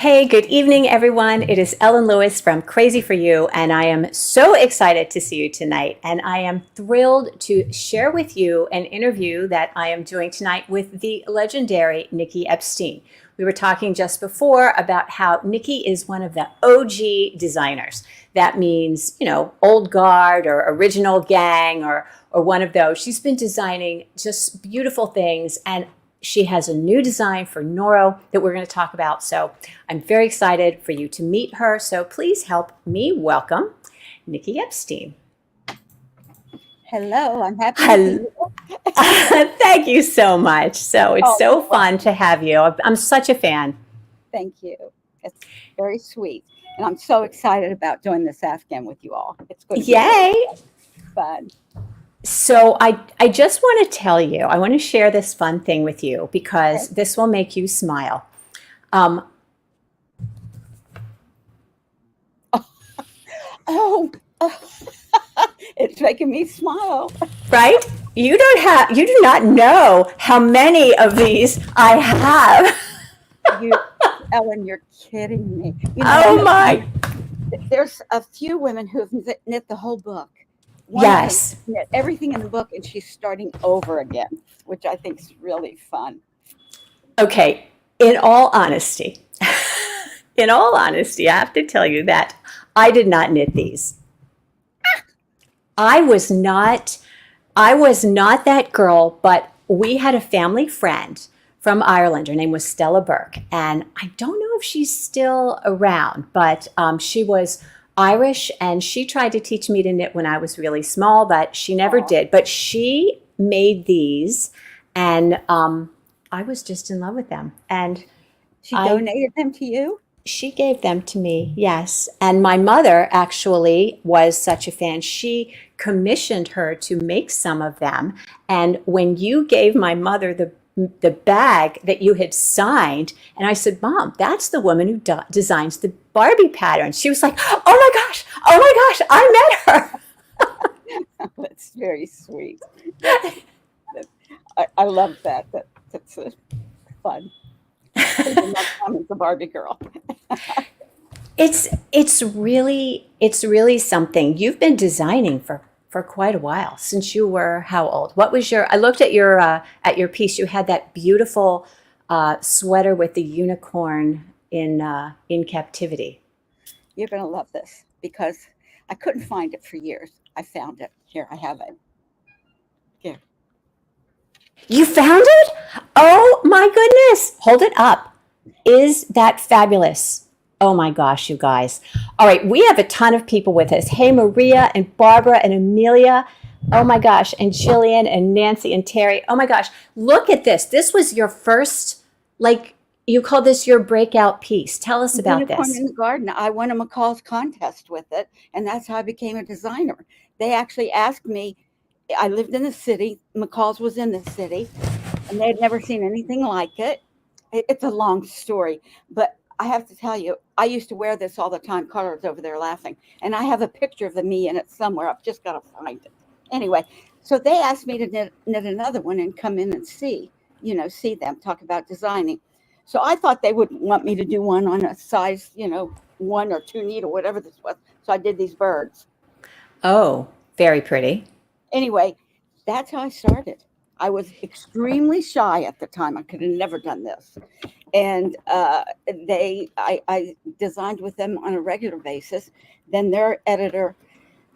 Hey, good evening, everyone. It is Ellen Lewis from Crazy for You, and I am so excited to see you tonight. And I am thrilled to share with you an interview that I am doing tonight with the legendary Nicky Epstein. We were talking just before about how Nicky is one of the OG designers. That means, old guard or original gang or one of those. She's been designing just beautiful things, and she has a new design for Noro that we're going to talk about. So I'm very excited for you to meet her. So please help me welcome Nicky Epstein. Hello, I'm happy to see you. Thank you so much. So it's so fun to have you. I'm such a fan. Thank you. It's very sweet. And I'm so excited about doing this Afghan with you all. It's going to be really fun. So I just want to tell you, I want to share this fun thing with you because this will make you smile. It's making me smile. Right? You do not know how many of these I have. Ellen, you're kidding me. My. There's a few women who have knit the whole book. Yes. Knit everything in the book, and she's starting over again, which I think is really fun. Okay. In all honesty, I have to tell you that I did not knit these. I was not that girl, but we had a family friend from Ireland. Her name was Stella Burke, and I don't know if she's still around, but she was Irish, and she tried to teach me to knit when I was really small, but she never did. But she made these, and I was just in love with them. And she donated them to you? She gave them to me, yes. And my mother actually was such a fan. She commissioned her to make some of them. And when you gave my mother the bag that you had signed, and I said, Mom, that's the woman who designs the Barbie pattern. She was like, oh my gosh, I met her. That's very sweet. I love that. That's fun. I'm the Barbie girl. It's really something. You've been designing for quite a while, since you were how old? What was I looked at your piece. You had that beautiful sweater with the unicorn in captivity. You're going to love this because I couldn't find it for years. I found it. Here, I have it. Here. You found it? Oh my goodness. Hold it up. Is that fabulous? Oh my gosh, you guys. All right, we have a ton of people with us. Hey, Maria and Barbara and Amelia. Oh my gosh, and Jillian and Nancy and Terry. Oh my gosh, look at this. This was your first, you call this your breakout piece. Tell us about Unicorn this. in the Garden. I won a McCall's contest with it, and that's how I became a designer. They actually asked me, I lived in the city, McCall's was in the city, and they had never seen anything like it. It's a long story, but I have to tell you, I used to wear this all the time. Carla's over there laughing. And I have a picture of me in it somewhere. I've just got to find it. Anyway, so they asked me to knit another one and come in and see them, talk about designing. So I thought they would want me to do one on a size, 1 or 2 needle, whatever this was. So I did these birds. Oh, very pretty. Anyway, that's how I started. I was extremely shy at the time. I could have never done this. And I designed with them on a regular basis. Then their editor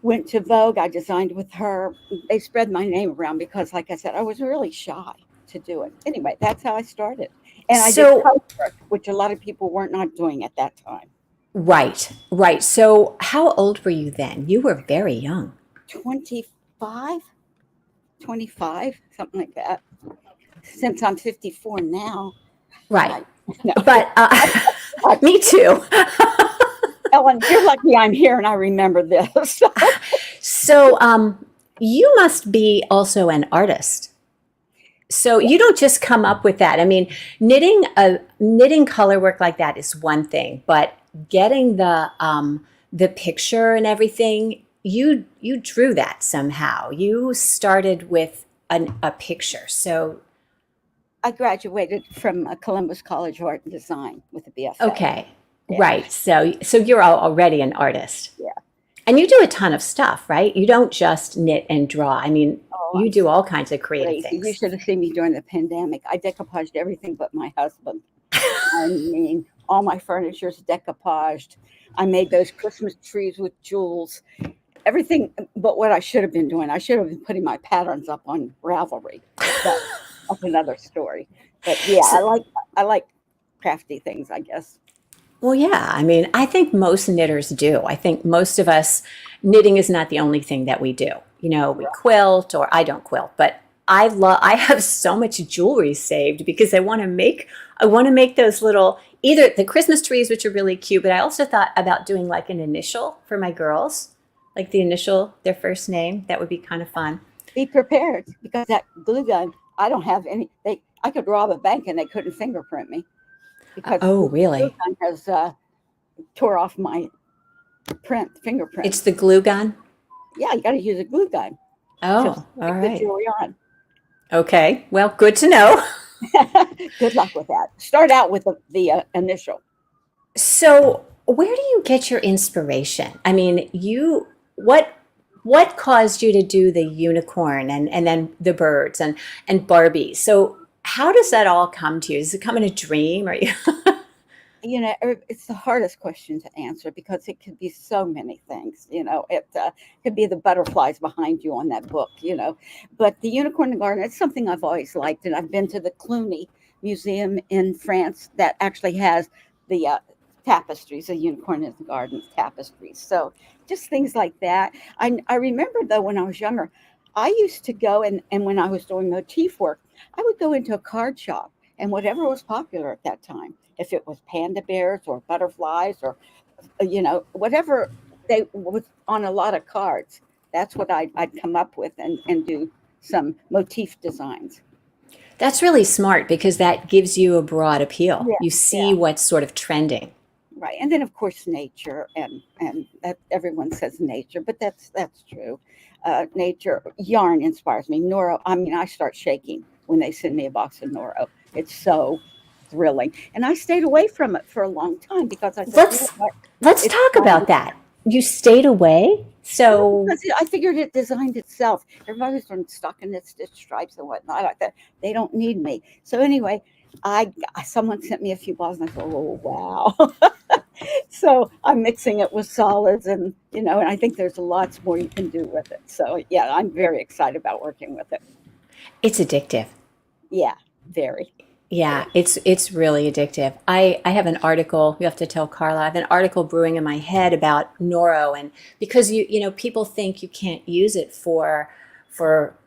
went to Vogue. I designed with her. They spread my name around because, like I said, I was really shy to do it. Anyway, that's how I started. And I did coachwork, which a lot of people weren't not doing at that time. Right. So how old were you then? You were very young. 25, something like that. Since I'm 54 now. Right. No. But me too. Ellen, you're lucky I'm here and I remember this. So you must be also an artist. So you don't just come up with that. I mean, knitting color work like that is one thing, but getting the picture and everything, you drew that somehow. You started with a picture. So I graduated from Columbus College of Art and Design with a BSA. Okay. Yeah, Right. So you're already an artist. yeah. And you do a ton of stuff, right? You don't just knit and draw. I mean, Oh, you I'm do so all kinds of creative crazy. You things. should have seen me during the pandemic. I decoupaged everything but my husband. I mean, all my furniture's decoupaged. I made those Christmas trees with jewels. Everything but what I should have been doing. I should have been putting my patterns up on Ravelry, but that's another story. But yeah, So, I like crafty things, I guess. well, yeah. I mean, I think most knitters do. I think most of us, knitting is not the only thing that we do. You know, we quilt, or I don't quilt, but I have so much jewelry saved because I want to make those little, either the Christmas trees, which are really cute, but I also thought about doing like an initial for my girls, like the initial, their first name. That would be kind of fun. Be prepared because that glue gun, I don't have any. I could rob a bank and they couldn't fingerprint me because the Oh, glue really? gun has tore off my fingerprint. It's the glue gun? Yeah, you got to use a glue gun to Oh, all stick the right. jewelry on. Okay. Well, good to know. Good luck with that. Start out with the initial. So, where do you get your inspiration? I mean, what caused you to do the unicorn and then the birds and Barbie? So, how does that all come to you? Does it come in a dream or you? It's the hardest question to answer because it could be so many things. It could be the butterflies behind you on that book. But the unicorn in the garden, it's something I've always liked, and I've been to the Cluny Museum in France that actually has the tapestries, the unicorn in the garden tapestries. So just things like that. I remember though when I was younger, I used to go and when I was doing motif work, I would go into a card shop and whatever was popular at that time, if it was panda bears or butterflies or whatever they was on a lot of cards, that's what I'd come up with and do some motif designs. That's really smart because that gives you a broad appeal. Yeah, You see yeah, what's sort of trending. right. And then of course nature and that everyone says nature, but that's true. Nature yarn inspires me. Noro, I mean, I start shaking when they send me a box of Noro. It's so thrilling, and I stayed away from it for a long time because I said, you know Let's what, let's it's talk time. about that. You stayed away. Well, So, because I figured it designed itself. Everybody's from stockinette stitch stripes and whatnot like that. They don't need me. So anyway, I someone sent me a few balls and I thought, oh wow. So I'm mixing it with solids and I think there's lots more you can do with it. So yeah, I'm very excited about working with it. it's addictive. Yeah, very, Yeah, very. it's really addictive. I have an article, you have to tell Carla, I have an article brewing in my head about Noro, and because people think you can't use it for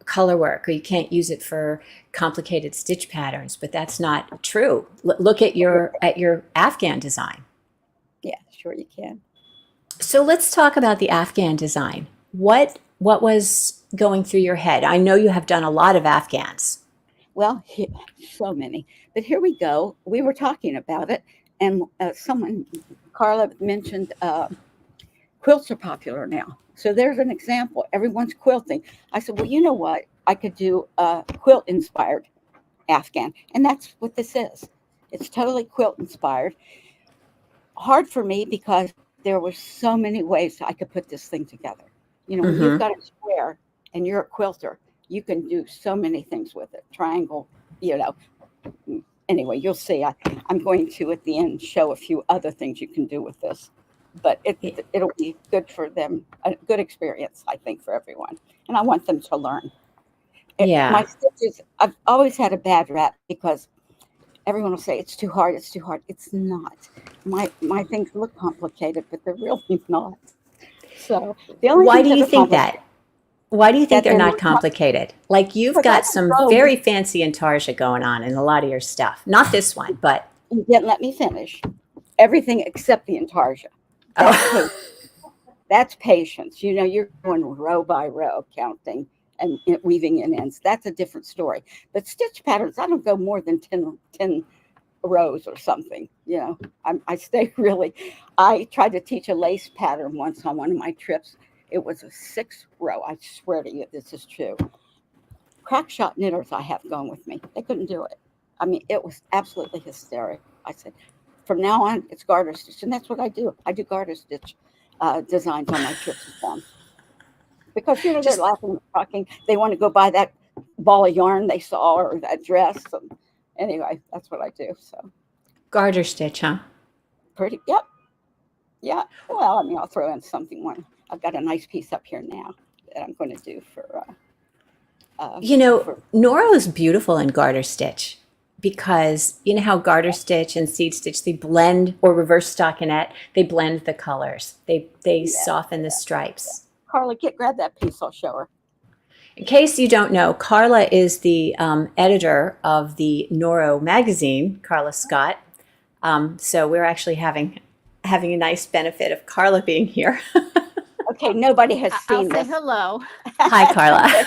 color work or you can't use it for complicated stitch patterns, but that's not true. Look at your Afghan design. Yeah, sure you can. So let's talk about the Afghan design. What was going through your head? I know you have done a lot of Afghans. Well, so many. But here we go. We were talking about it, and Carla mentioned quilts are popular now. So there's an example. Everyone's quilting. I said, well, you know what? I could do a quilt inspired Afghan. And that's what this is. It's totally quilt inspired. Hard for me because there were so many ways I could put this thing together. When you've Hmm. got a square and you're a quilter, you can do so many things with it. Triangle, you know. Anyway, you'll see. I'm going to at the end show a few other things you can do with this, but it'll be good for them, a good experience, I think, for everyone. And I want them to learn. My Yeah. stitches, I've always had a bad rap because everyone will say it's too hard. It's too hard. It's not. My things look complicated, but they're really not. So the only Why do things that you are think complicated that? Why do you think that they're they're not not complicated? Like you've because I got can some row. very fancy intarsia going on in a lot of your stuff. Not this one, but You didn't let me finish. Everything except the intarsia. That's oh, patience. That's patience. You're going row by row counting and weaving in ends. That's a different story. But stitch patterns, I don't go more than 10 rows or something. I stay really. I tried to teach a lace pattern once on one of my trips. It was a 6 row. I swear to you, this is true. Crack shot knitters I have going with me. They couldn't do it. I mean, it was absolutely hysterical. I said, from now on, it's garter stitch, and that's what I do. I do garter stitch designs on my trips with them because they're Just laughing and talking. They want to go buy that ball of yarn they saw or that dress. And anyway, that's what I do. So garter stitch, huh? pretty, yep, yeah. Well, I mean, I'll throw in something when I've got a nice piece up here now that I'm going to do for. You know, For Noro is beautiful in garter stitch because you know how garter stitch and seed stitch they blend, or reverse stockinette, they blend the colors. They yeah, soften the stripes. Carla, grab that piece. I'll show her. In case you don't know, Carla is the editor of the Noro magazine, Carla Scott. So we're actually having a nice benefit of Carla being here. Okay, nobody has I'll seen say this. hello. Hi, Carla.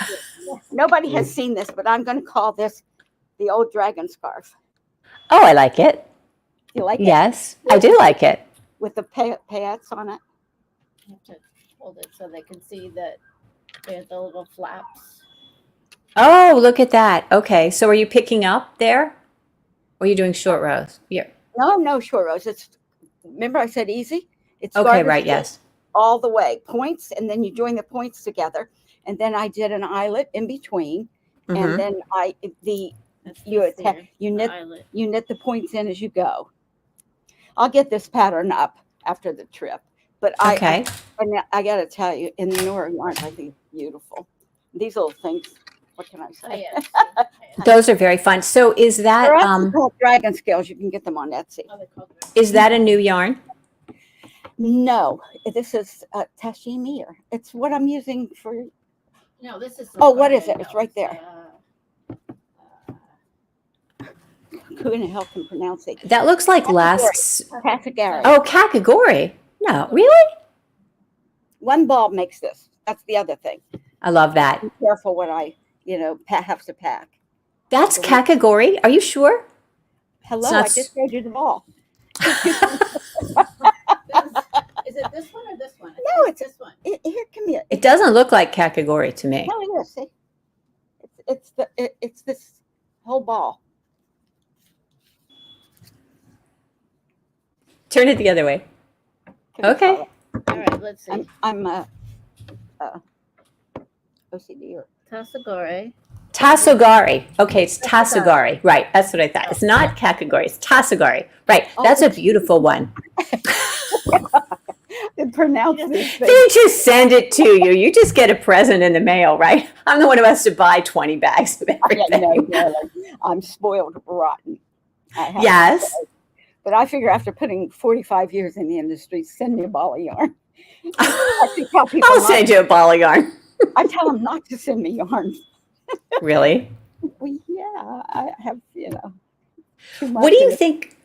Nobody has seen this, but I'm going to call this the old dragon scarf. Oh, I like it. You like it? Yes, I do like it. With the paillettes on it. You have to hold it so they can see that there's the little flaps. Oh, look at that. Okay, so are you picking up there? Or are you doing short rows? Yeah. No, short rows. It's remember I said easy. It's Okay, garter right, stitch yes. all the way, points, and then you join the points together, and then I did an eyelet in between, and Mhm. then That's you this attack there, you the knit eyelet. you knit the points in as you go. I'll get this pattern up after the trip, but Okay. I got to tell you, in the Nora yarns, I think it's beautiful. These little things. What can I say? Those are very fun. So is They're that actually called dragon scales. You can get them on Etsy. Oh, they're called dragon. is that a new yarn? No, this is tashimir. It's what I'm using for. No, this is. Oh, what is it? It's right there. Uh, Who in the hell can pronounce it? That looks like last Kakagari. Oh, Kakagori. No, really? One ball makes this. That's the other thing. I love that. Be careful what I, have to pack. That's Kakagori. Are you sure? Hello, not I just showed you the ball. Is it this one or this one? No, it's this one. Here, come here. It doesn't look like Kakagori to me. No, it is. See, it's this whole ball. Turn it the other way. Okay. All right, let's see. I'm OCD or Tasagore. Tasogari. Okay, it's Tasogari. Right, that's what I thought. It's not Kakagori, it's Tasogari. Right, that's a beautiful one. pronounce these They things. just send it to you. You just get a present in the mail, right? I'm the one who has to buy 20 bags of Yeah, everything. darling, I'm spoiled rotten. I have to Yes. say. But I figure after putting 45 years in the industry, send me a ball of yarn. I should tell people I'll send you a ball of yarn. I tell them not to send me yarn. Really? Well, yeah, I have, too much. What do you think?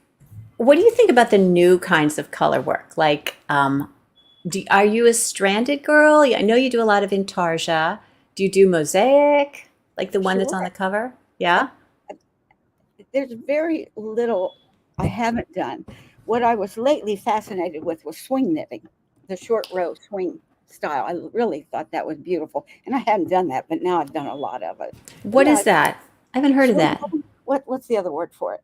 What do you think about the new kinds of color work? Like, are you a stranded girl? I know you do a lot of intarsia. Do you do mosaic, like the one that's on the cover? Yeah. There's very little I haven't done. What I was lately fascinated with was swing knitting, the short row swing style. I really thought that was beautiful, and I hadn't done that, but now I've done a lot of it. What is that? I haven't heard of that. What's the other word for it?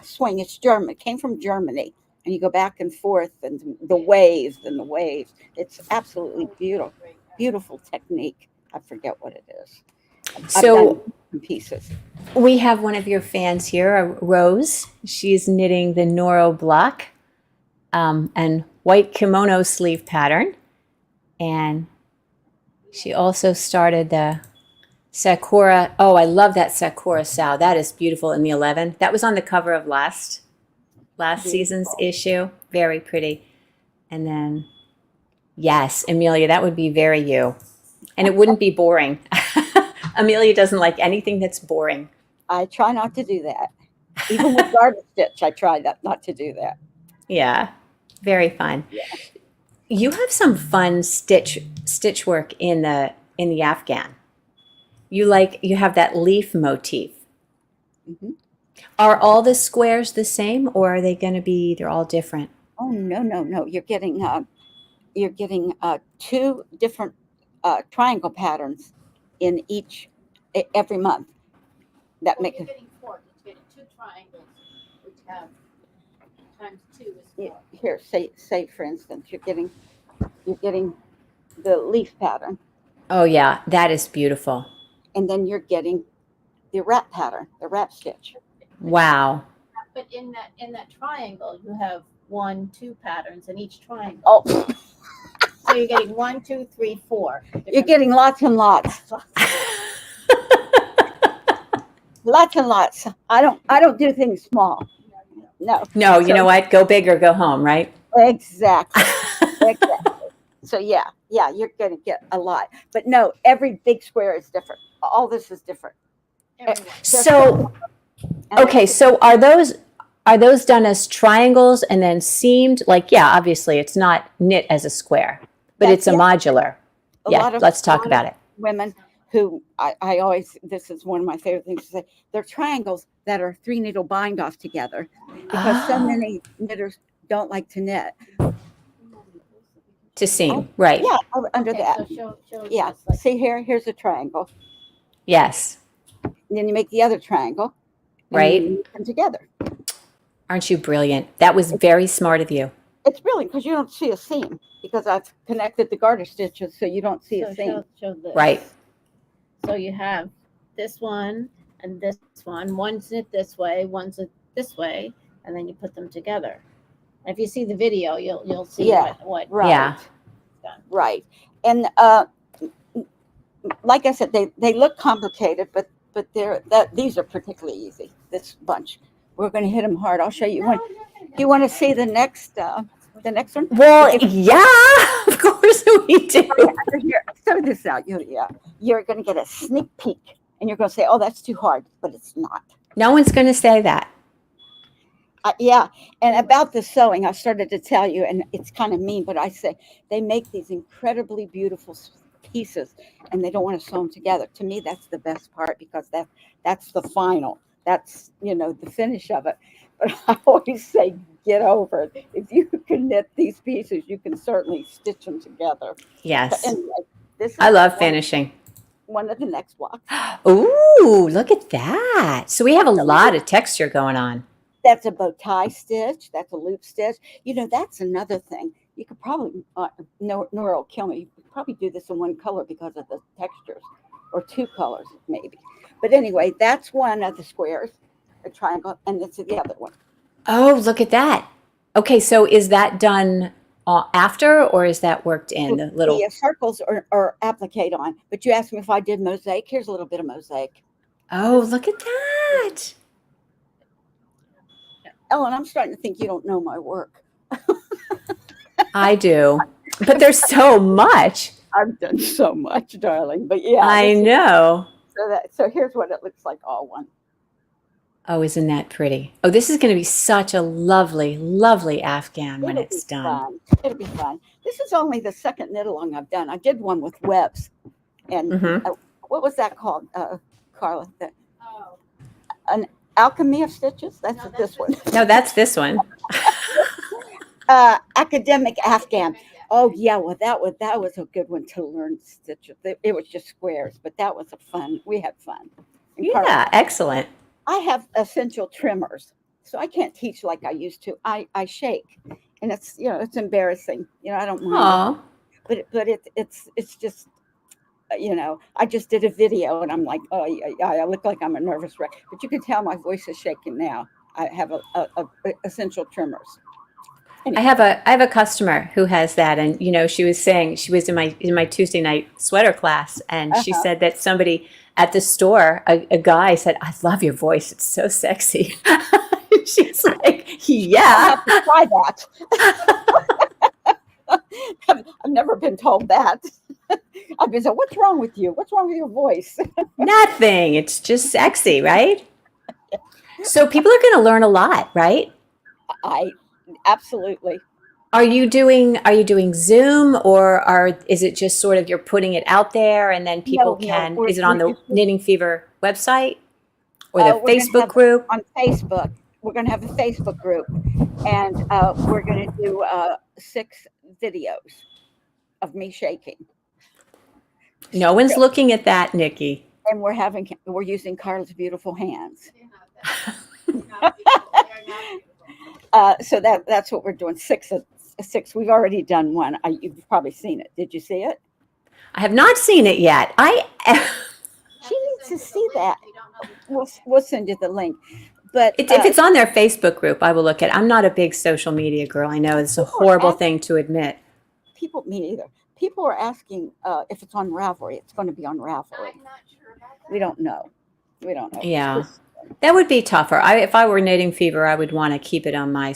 Swing. It's German. It came from Germany, and you go back and forth, and the waves and the waves. It's absolutely beautiful, beautiful technique. I forget what it is. So I've done some pieces. we have one of your fans here, Rose. She's knitting the Noro block and white kimono sleeve pattern. And she also started the Sakura. Oh, I love that Sakura Sao. That is beautiful in the 11. That was on the cover of last season's issue. Very pretty. And then, yes, Amelia, that would be very you. And it wouldn't be boring. Amelia doesn't like anything that's boring. I try not to do that. Even with garter stitch, I try not to do that. Yeah, very fun. Yeah. You have some fun stitch work in the Afghan. You have that leaf motif. Mm-hmm. Are all the squares the same, or are they going to be? They're all different. Oh no! You're getting two different triangle patterns in every month. That make it. Getting 4. He's getting have times 2 is Yeah, 4. here, say for instance, you're getting the leaf pattern, Oh yeah, that is beautiful. and then you're getting the wrap pattern, the wrap stitch. Wow. But in that triangle, you have 1, 2 patterns in each triangle. Oh, So you're getting 1, 2, 3, 4. you're getting lots and lots, lots and lots. I don't do things small. No. No, you So know what? Go big or go home, right? exactly, exactly. So yeah, you're gonna get a lot, but no, every big square is different. All this is different. Everyone. So, And okay, so are those done as triangles and then seamed? Like, yeah, obviously it's not knit as a square, but it's a modular. a Yeah, lot of let's talk about it. women who I always, this is one of my favorite things to say, they're triangles that are 3-needle bind off together, because so Oh, many knitters don't like to knit. to seam, right? Yeah, under Okay, that. so show Yeah, us, like, see here, here's a triangle. Yes, And then you make the other triangle, and then right? you knit them together. Aren't you brilliant? That was very smart of you. It's brilliant because you don't see a seam, because I've connected the garter stitches so you don't see a seam. show this. Right. So you have this one and this one. One's knit this way, one's knit this way, and then you put them together. And if you see the video, you'll see Yeah, what Right. Yeah. done. Right. And like I said, they look complicated, but these are particularly easy. This bunch, we're going to hit them hard. I'll show you one. You want to see the next one? Well, yeah, of course we do. Here, throw this out. You're going to get a sneak peek, and you're going to say, "Oh, that's too hard," but it's not. No one's going to say that. Yeah, and about the sewing, I started to tell you, and it's kind of mean, but I say they make these incredibly beautiful pieces, and they don't want to sew them together. To me, that's the best part, because that's the final. That's the finish of it. But I always say, get over it. If you can knit these pieces, you can certainly stitch them together. But Yes. anyway, this is I love finishing. one of the next blocks. Ooh, look at that. So we have a lot of texture going on. That's a bow tie stitch. That's a loop stitch. That's another thing. You could probably, Nora will kill me. You could probably do this in one color because of the textures, or 2 colors maybe. But anyway, that's one of the squares, a triangle, and this is the other one. Oh, look at that. Okay, so is that done after, or is that worked in the little? The circles are appliqued on. But you asked me if I did mosaic. Here's a little bit of mosaic. Oh, look at that. Ellen, I'm starting to think you don't know my work. I do, but there's so much. I've done so much, darling. But yeah, I know. So here's what it looks like, all one. Oh, isn't that pretty? Oh, this is going to be such a lovely, lovely Afghan when it's done. It'll be fun. This is only the second knit along I've done. I did one with webs, and what was that called, Carla? An alchemy of stitches. That's this one. No, that's this one. Academic Afghan. Oh yeah, well that was a good one to learn stitches. It was just squares, but that was we had fun. And Carla, Yeah, excellent. I have essential trimmers, so I can't teach like I used to. I shake, and it's it's embarrassing. I don't mind, but it's just I just did a video, and I'm like, oh yeah, I look like I'm a nervous wreck, but you can tell my voice is shaking now. I have a essential trimmers. Anyway. I have a customer who has that, and she was saying, she was in my Tuesday night sweater class, and she said that somebody at the store, a guy said, "I love your voice; it's so sexy." She's like, "Yeah, I have to try that." I've never been told that. I've been said, "What's wrong with you? What's wrong with your voice?" Nothing. It's just sexy, right?" So people are going to learn a lot, right? Absolutely. Are you doing Zoom, or is it just sort of you're putting it out there and then people can? Is it on the Knitting Fever website or the Facebook group? On Facebook, we're going to have a Facebook group, and we're going to do 6 videos of me shaking. No one's looking at that, Nikki. And we're using Carla's beautiful hands. So that's what we're doing. Six. We've already done one. You've probably seen it. Did you see it? I have not seen it yet. She needs to see that. We'll send you the link. But If it's on their Facebook group, I will look at it. I'm not a big social media girl. I know it's a horrible thing to admit. Me either. People are asking if it's on Ravelry. It's going to be on Ravelry. I'm not sure about that. We don't know. Yeah, that would be tougher. If I were Knitting Fever, I would want to keep it on my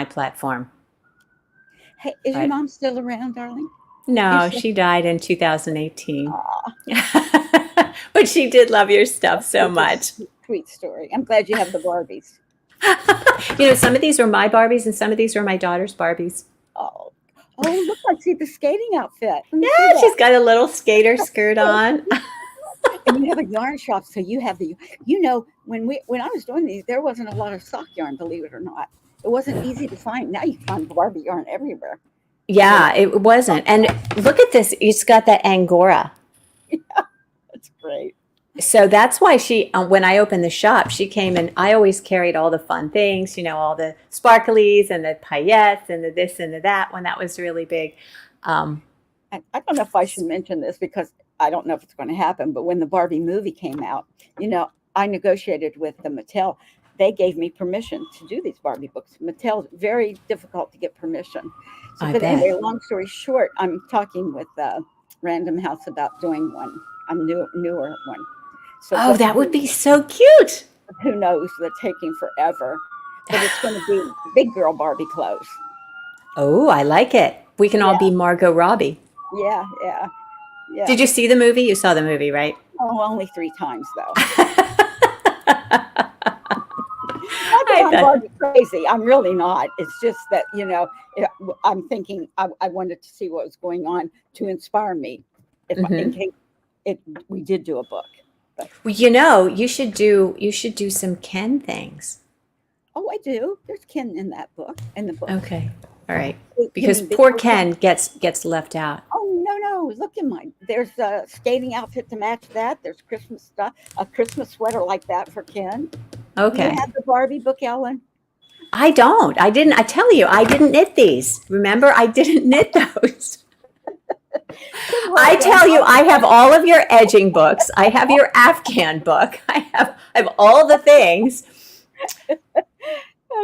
platform. Hey, is your mom still around, darling? No, she died in 2018. But she did love your stuff so much. Sweet story. I'm glad you have the Barbies. Some of these are my Barbies and some of these are my daughter's Barbies. Oh, look, I see the skating outfit. Yeah, she's got a little skater skirt on. And you have a yarn shop, so you have when I was doing these, there wasn't a lot of sock yarn, believe it or not. It wasn't easy to find. Now you can find Barbie yarn everywhere. Yeah, it wasn't. And look at this. It's got that Angora. Yeah, that's great. So that's why when I opened the shop, she came and I always carried all the fun things, all the sparklies and the paillettes and the this and the that when that was really big. I don't know if I should mention this because I don't know if it's going to happen, but when the Barbie movie came out, I negotiated with the Mattel. They gave me permission to do these Barbie books. Mattel's very difficult to get permission. So, anyway, long story short, I'm talking with Random House about doing one, a newer one. So that would be so cute. Who knows? They're taking forever. But it's going to be big girl Barbie clothes. Oh, I like it. We can all be Margot Robbie. Yeah. Did you see the movie? You saw the movie, right? Oh, only 3 times, though. I'm Barbie crazy. I'm really not. It's just that, I'm thinking I wanted to see what was going on to inspire me in case we did do a book. But. Well, you should do some Ken things. Oh, I do. There's Ken in that book. Okay. All right. Because poor Ken gets left out. Oh, no. Look in mine. There's a skating outfit to match that. There's Christmas stuff, a Christmas sweater like that for Ken. Okay. Do you have the Barbie book, Ellen? I don't. I didn't. I tell you, I didn't knit these. Remember, I didn't knit those. I tell you, I have all of your edging books. I have your Afghan book. I have all the things. Okay.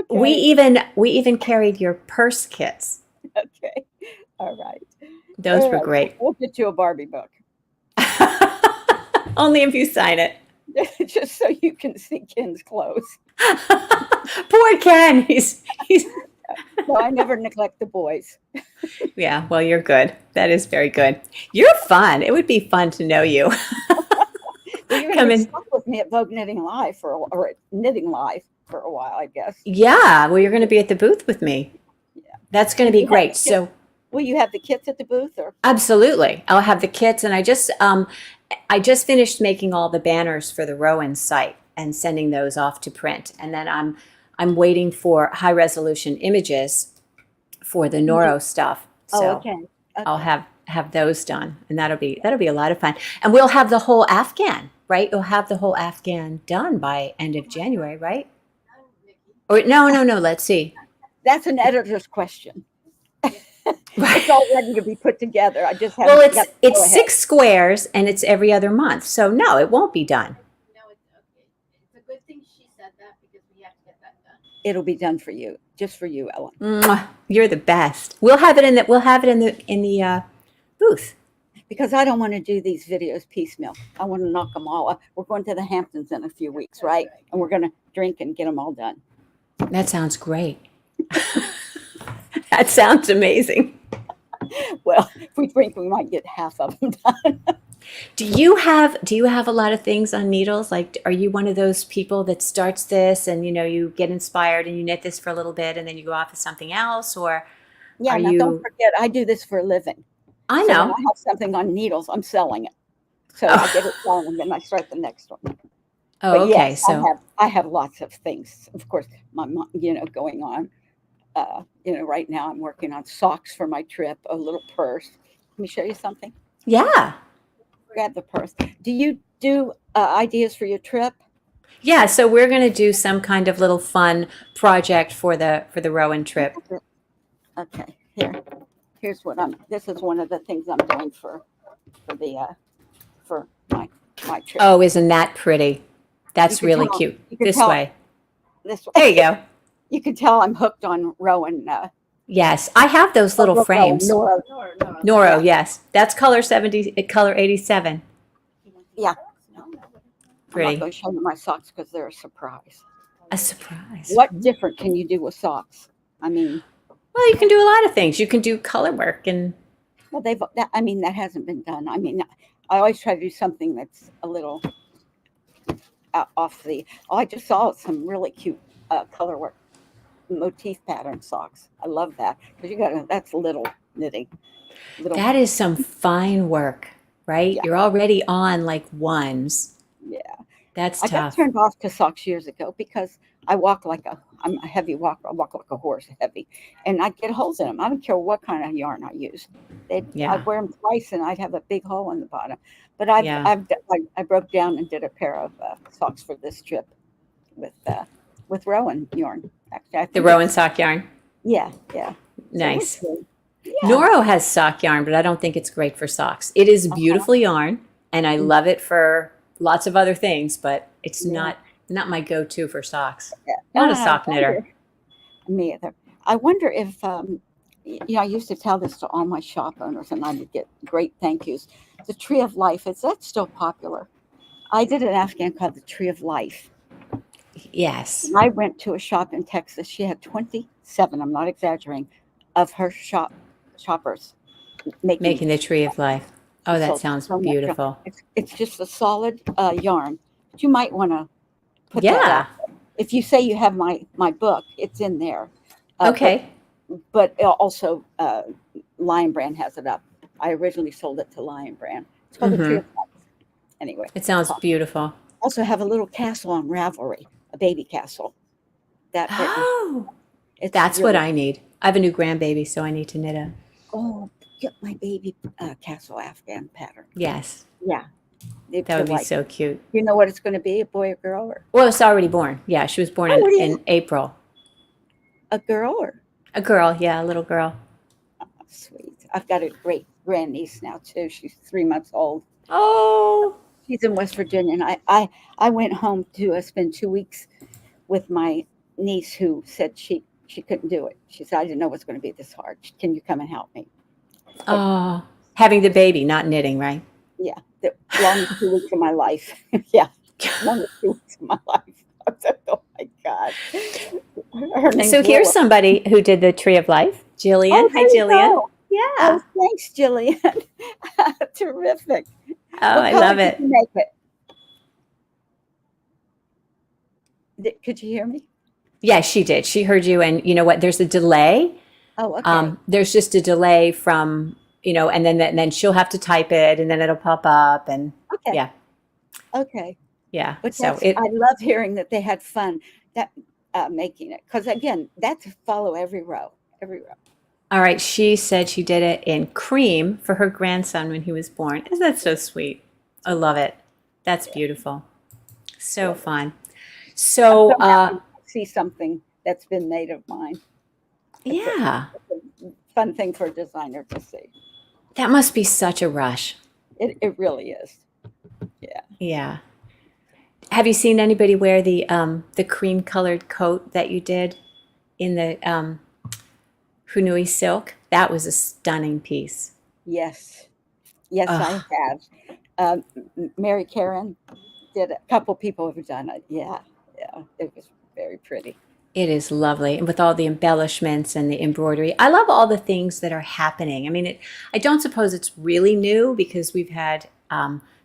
We even carried your purse kits. Okay. All right. Those were great. We'll get you a Barbie book. Only if you sign it. Just so you can see Ken's clothes. Poor Ken. He's No, I never neglect the boys. Yeah, well, you're good. That is very good. You're fun. It would be fun to know you. Well, you're going to stop with me at Vogue Knitting Live or Knitting Live for a while, I guess. Yeah, well, you're going to be at the booth with me. Yeah, that's going to be great. So, will you have the kits at the booth, or? Absolutely, I'll have the kits, and I just finished making all the banners for the Rowan site and sending those off to print, and then I'm waiting for high resolution images for the Noro stuff. So oh, okay. I'll have those done, and that'll be a lot of fun. And we'll have the whole Afghan, right? You'll have the whole Afghan done by end of January, right? Or no. Let's see. That's an editor's question. It's all ready to be put together. I just haven't. Well, it's 6 squares, and it's every other month. So no, it won't be done. No, it's okay. It's a good thing she said that because we have to get that done. It'll be done for you, just for you, Ellen. Mwah, you're the best. We'll have it in the booth. Because I don't want to do these videos piecemeal. I want to knock them all up. We're going to the Hamptons in a few weeks, right? And we're going to drink and get them all done. That sounds great. That sounds amazing. Well, if we drink, we might get half of them done. Do you have a lot of things on needles? Like, are you one of those people that starts this and you get inspired and you knit this for a little bit and then you go off to something else? Or yeah, don't forget, I do this for a living. I know. When I have something on needles, I'm selling it. So I get it done and then I start the next one. Oh, but okay. Yes, so I have lots of things. Of course, my mom, going on. Right now I'm working on socks for my trip, a little purse. Let me show you something. Yeah. Grab the purse. Do you do ideas for your trip? Yeah, so we're going to do some kind of little fun project for the Rowan trip. Okay, here's what this is one of the things I'm doing for the for my trip. Oh, isn't that pretty? You That's could really tell, cute. you could This tell way. this There you go. you could tell I'm hooked on Rowan. Yes, I have those little Rowan, frames. Noro. Noro, Yeah. yes. That's color 70, color 87. Yeah. I'm not Pretty. going to show you my socks because they're a surprise. A surprise. What different can you do with socks? I mean, Well, you can do a lot of things. You can do color work and well, that hasn't been done. I mean, I always try to do something that's a little off the. Oh, I just saw some really cute color work motif pattern socks. I love that because that's little knitting. that is some fine work, right? Yeah. You're already on like ones. Yeah. That's I got tough. turned off to socks years ago because I'm a heavy walker. I walk like a horse, heavy, and I get holes in them. I don't care what kind of yarn I use. I'd Yeah. wear them twice, and I'd have a big hole in the bottom. But Yeah. I broke down and did a pair of socks for this trip with Rowan yarn. Actually, I The think Rowan sock yarn. yeah. Nice. So yeah. Noro has sock yarn, but I don't think it's great for socks. It is beautiful yarn, and I love it for lots of other things, but it's Yeah. not my go-to for socks. Yeah. Not a And I sock knitter. wonder- Me either. I wonder if I used to tell this to all my shop owners, and I would get great thank yous. The Tree of Life, is that still popular? I did an Afghan called the Tree of Life. Yes. And I went to a shop in Texas. She had 27, I'm not exaggerating, of her shoppers Making the tree of life. Oh, that sold sounds so much. beautiful. It's just a solid yarn. But you might want to put that Yeah. out. If you say you have my book, it's in there. Okay. But also Lion Brand has it up. I originally sold it to Lion Brand. It's called the Tree of Life. Anyway, It sounds beautiful. also have a little castle on Ravelry, a baby castle. Oh, It's that's what really- I need. I have a new grandbaby, so I need to knit a. Oh, get my baby castle Afghan pattern. Yes, Yeah, that would be so cute. You know what it's going to be? A boy, or girl, or Well, it's already born. Yeah, she was born in April. a girl, or A girl, yeah, a little girl. sweet. I've got a great grandniece now too. She's 3 months old. Oh, She's in West Virginia, and I went home to spend 2 weeks with my niece, who said she couldn't do it. She said, I didn't know it was going to be this hard. Can you come and help me? oh, having the baby, not knitting, right? Yeah, the longest 2 weeks of my life. Yeah, longest 2 weeks of my life. I said, oh my God. Her name's So here's Willa. somebody who did the Tree of Life. Jillian. Oh, Hi, there you Jillian. go. Yeah. Oh, thanks, Jillian. Terrific. Oh, I color love did it. you make it? Could you hear me? Yeah, she did. She heard you, and you know what? There's a delay. Oh, okay. There's just a delay from and then she'll have to type it, and then it'll pop up, and Okay. yeah, Okay. yeah. But So I love hearing that they had fun making it, because again, that's follow every row, every row. all right. She said she did it in cream for her grandson when he was born. Isn't that so sweet? I love it. That's beautiful. So fun. So I'm happy to see something that's been made of mine. yeah, It's a fun thing for a designer to see. that must be such a rush. It really is. Yeah. Yeah. Have you seen anybody wear the cream colored coat that you did in the Hunui silk? That was a stunning piece. Yes. Yes, Ugh. I have. Mary Karen did. A couple people have done it. Yeah. Yeah. It was very pretty. It is lovely, and with all the embellishments and the embroidery. I love all the things that are happening. I mean, I don't suppose it's really new because we've had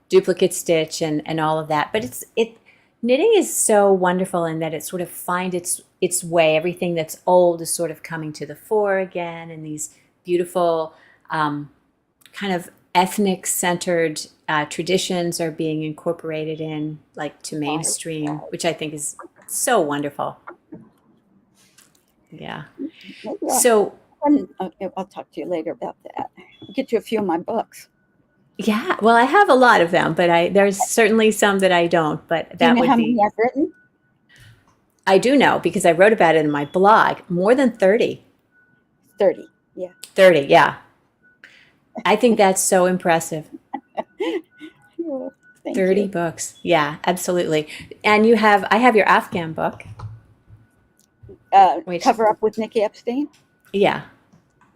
duplicate stitch and all of that, but knitting is so wonderful in that it sort of finds its way. Everything that's old is sort of coming to the fore again, and these beautiful kind of ethnic centered traditions are being incorporated in, like, to mainstream, which I think is so wonderful. Yeah. Maybe So I'll talk to you later about that. I'll get you a few of my books. Yeah, well, I have a lot of them, but there's certainly some that I don't, but Do you that know would how many be, I've written? I do know because I wrote about it in my blog, more than 30. 30. Yeah. 30, yeah. I think that's so impressive. Oh, thank 30 you. books. Yeah, absolutely. And I have your Afghan book, which, Cover Up with Nicky Epstein. yeah,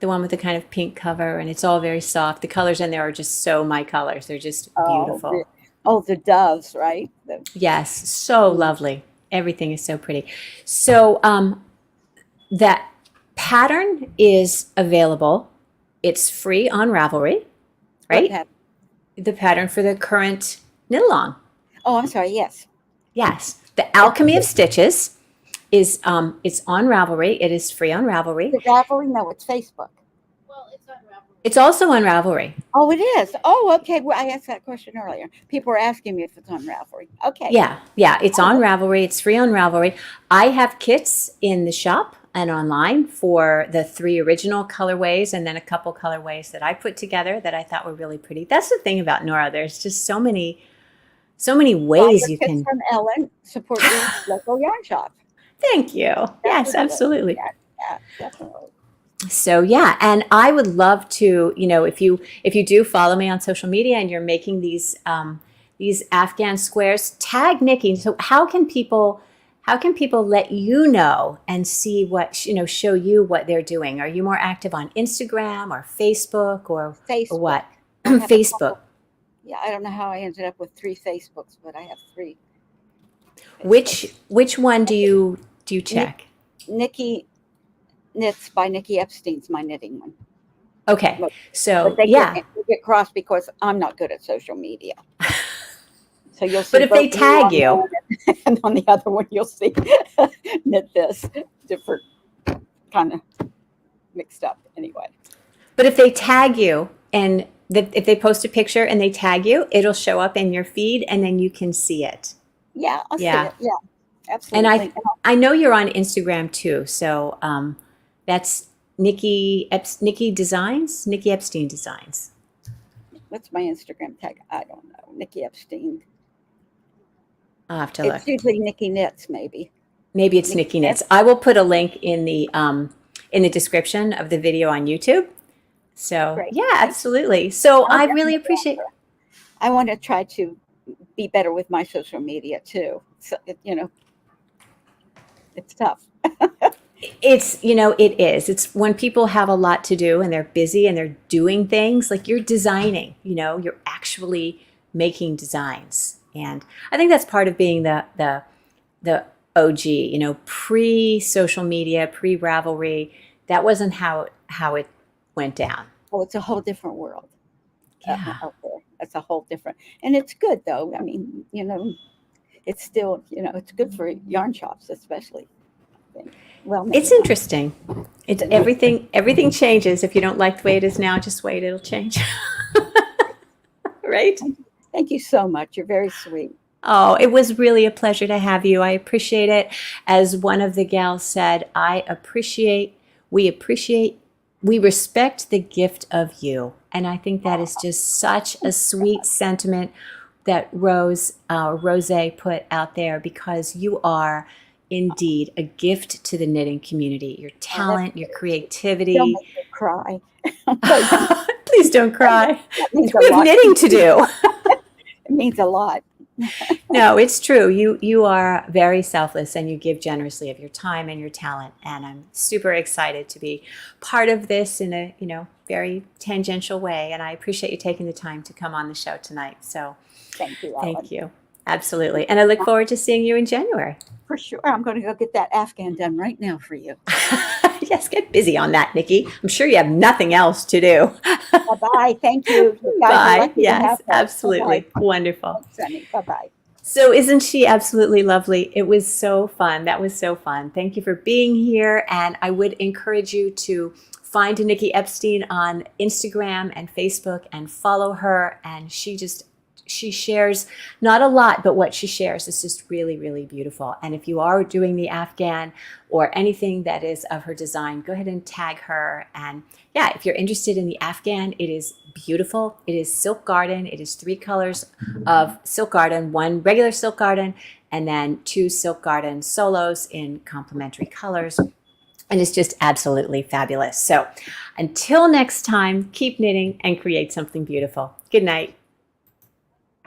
the one with the kind of pink cover, and it's all very soft. The colors in there are just so my colors. They're just Oh, beautiful. the doves, right? Yes, so Mm, lovely. Everything is so pretty. So, that pattern is available. It's free on Ravelry, what right? pattern? The pattern for the current knit along. Oh, I'm sorry. Yes. Yes, the It's Alchemy of Stitches is it's on Ravelry. It is free on Ravelry. the Ravelry. No, it's Facebook. Well, it's unraveled. It's also on Ravelry. Oh, it is. Oh, okay. Well, I asked that question earlier. People were asking me if it's on Ravelry. Okay. Yeah, it's on Oh, Ravelry. It's free on Ravelry. I have kits in the shop and online for the 3 original colorways and then a couple colorways that I put together that I thought were really pretty. That's the thing about Nora. There's just so many buy ways your you kits can. from Ellen. Support your local yarn shop. Thank you. Yes, Definitely. absolutely. Yeah, yeah, definitely. So yeah, and I would love to, if you do follow me on social media and you're making these Afghan squares, tag Nicky. So how can people let you know and see what show you what they're doing? Are you more active on Instagram or Facebook or Facebook. what? I have a Facebook. couple. Yeah, I don't know how I ended up with 3 Facebooks, but I have 3 Facebooks. Which one do you Nick, check? Nikki Knits by Nicky Epstein's my knitting one. Okay, But so they get yeah, they get crossed because I'm not good at social media. So you'll but see if they both me tag on you, one, and on the other one you'll see knit this different kind of mixed up. Anyway, But if they tag you and if they post a picture and they tag you, it'll show up in your feed and then you can see it. yeah, I'll see Yeah. it. Yeah, And absolutely. I know you're on Instagram too. So that's Nicky Designs, Nicky Epstein Designs. What's my Instagram tag? I don't know. Nicky Epstein. I'll have to look. It's usually Nicky Knits, maybe. Maybe it's Nicky Nicky Knits. Knits. I will put a link in the description of the video on YouTube. So Great. yeah, absolutely. So I'll I really definitely appreciate. I want to try to be better with my social media too. So, it's tough. It is. It's when people have a lot to do and they're busy and they're doing things like you're designing, you're actually making designs. And I think that's part of being the OG, pre social media, pre Ravelry. That wasn't how it went down. Oh, it's a whole different world Yeah. out there. It's a whole different, and it's good though. I mean, it's still, it's good for yarn shops, especially. I think. Well, maybe It's not. interesting. It's everything changes. If you don't like the way it is now, just wait, it'll change. Right? Thank you so much. You're very sweet. Oh, it was really a pleasure to have you. I appreciate it. As one of the gals said, we appreciate, we respect the gift of you. And I think that is just such a sweet sentiment that Rose put out there because you are indeed a gift to the knitting community. Your talent, your Don't creativity. make me cry. That Please don't cry. means a We have lot. knitting to do. It means a lot. No, it's true. You are very selfless and you give generously of your time and your talent. And I'm super excited to be part of this in a, very tangential way. And I appreciate you taking the time to come on the show tonight. So Thank you, thank Ellen. you. Absolutely. And I look forward to seeing you in January. For sure. I'm going to go get that Afghan done right now for you. Yes, get busy on that, Nicky. I'm sure you have nothing else to do. Bye-bye. Thank you. You guys are Bye. lucky to Yes, have her. absolutely. Bye-bye. Wonderful. Thanks, Sunny. Bye-bye. So isn't she absolutely lovely? It was so fun. That was so fun. Thank you for being here. And I would encourage you to find Nicky Epstein on Instagram and Facebook and follow her. And she she shares not a lot, but what she shares is just really, really beautiful. And if you are doing the Afghan or anything that is of her design, go ahead and tag her. And yeah, if you're interested in the Afghan, it is beautiful. It is silk garden. It is 3 colors of silk garden, 1 regular silk garden, and then 2 silk garden solos in complementary colors. And it's just absolutely fabulous. So until next time, keep knitting and create something beautiful. Good night.